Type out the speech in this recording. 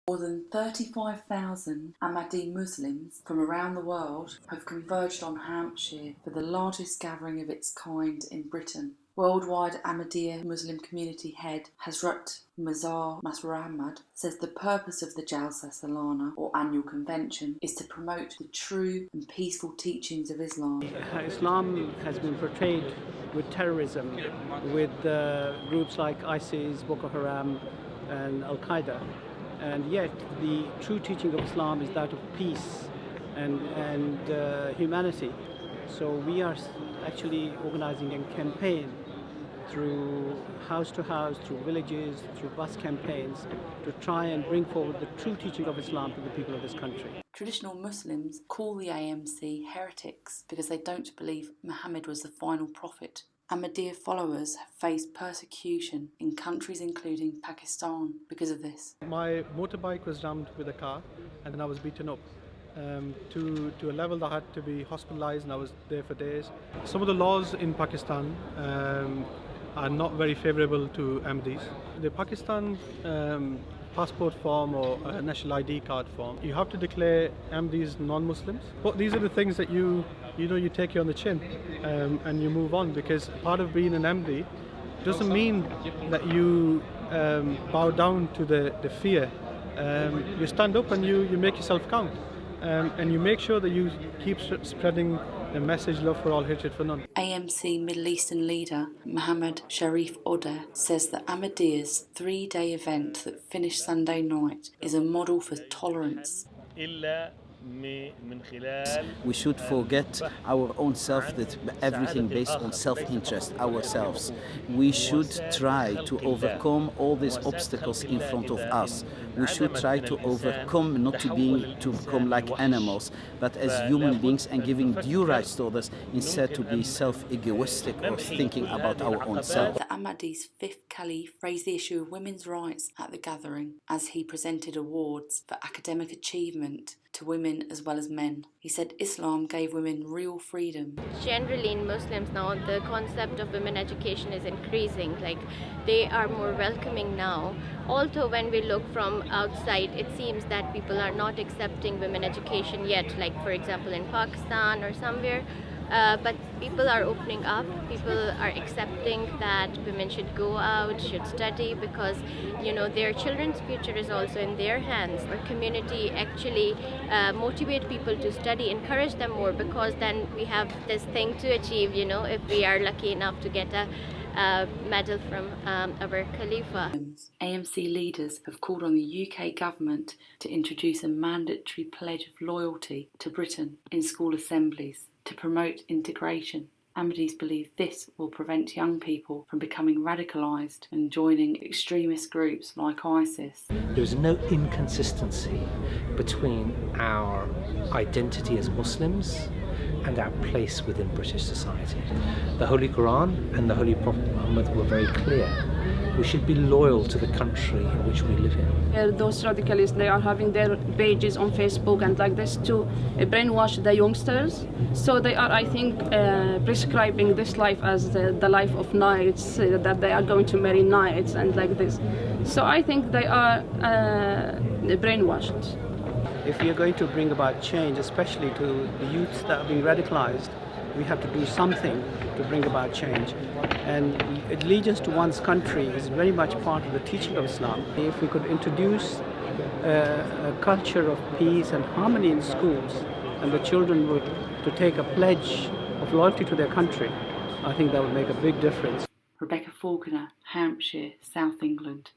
More than 35,000 Ahmadiyya Muslims from around the world have converged on Hampshire for the largest gathering of its kind in Britain. Worldwide Ahmadiyya Muslim community head Hazrat Mazar Masrahamad says the purpose of the Jalsa Salana, or annual convention, is to promote the true and peaceful teachings of Islam. Islam has been portrayed with terrorism, with groups like ISIS, Boko Haram and Al-Qaeda. And yet the true teaching of Islam is that of peace and humanity. So we are actually organizing a campaign through house to house, through villages, through bus campaigns, to try and bring forward the true teaching of Islam to the people of this country. Traditional Muslims call the AMC heretics because they don't believe Muhammad was the final prophet. Ahmadiyya followers have faced persecution in countries including Pakistan because of this. My motorbike was rammed with a car and then I was beaten up to a level that I had to be hospitalized, and I was there for days. Some of the laws in Pakistan are not very favorable to Ahmadis. The Pakistan passport form or national ID card form, you have to declare Ahmadis non-Muslims. But these are the things that you take you on the chin and you move on, because part of being an Ahmadi doesn't mean that you bow down to the fear. You stand up and you make yourself count, and you make sure that you keep spreading the message, love for all, hatred for none. AMC Middle Eastern leader Muhammad Sharif Odeh says that Ahmadiyya's 3-day event that finished Sunday night is a model for tolerance. We should forget our own self, that everything based on self-interest, ourselves. We should try to overcome all these obstacles in front of us. We should try to overcome, not to become like animals, but as human beings, and giving due rights to others, instead to be self-egoistic or thinking about our own self. The Ahmadi's fifth caliph raised the issue of women's rights at the gathering as he presented awards for academic achievement to women as well as men. He said Islam gave women real freedom. Generally in Muslims now, the concept of women education is increasing. Like, they are more welcoming now. Although when we look from outside, it seems that people are not accepting women education yet, like for example in Pakistan or somewhere. But people are opening up, people are accepting that women should go out, should study, because their children's future is also in their hands. Our community actually motivate people to study, encourage them more, because then we have this thing to achieve, if we are lucky enough to get a medal from our Khalifa. AMC leaders have called on the UK government to introduce a mandatory pledge of loyalty to Britain in school assemblies to promote integration. Ahmadis believe this will prevent young people from becoming radicalised and joining extremist groups like ISIS. There is no inconsistency between our identity as Muslims and our place within British society. The Holy Quran and the Holy Prophet Muhammad were very clear. We should be loyal to the country in which we live in. Those radicalists, they are having their pages on Facebook and like this to brainwash the youngsters. So they are, I think, prescribing this life as the life of knights, that they are going to marry knights and like this. So I think they are brainwashed. If we are going to bring about change, especially to the youths that are being radicalized, we have to do something to bring about change. And allegiance to one's country is very much part of the teaching of Islam. If we could introduce a culture of peace and harmony in schools, and the children were to take a pledge of loyalty to their country, I think that would make a big difference. Rebecca Faulkner, Hampshire, South England.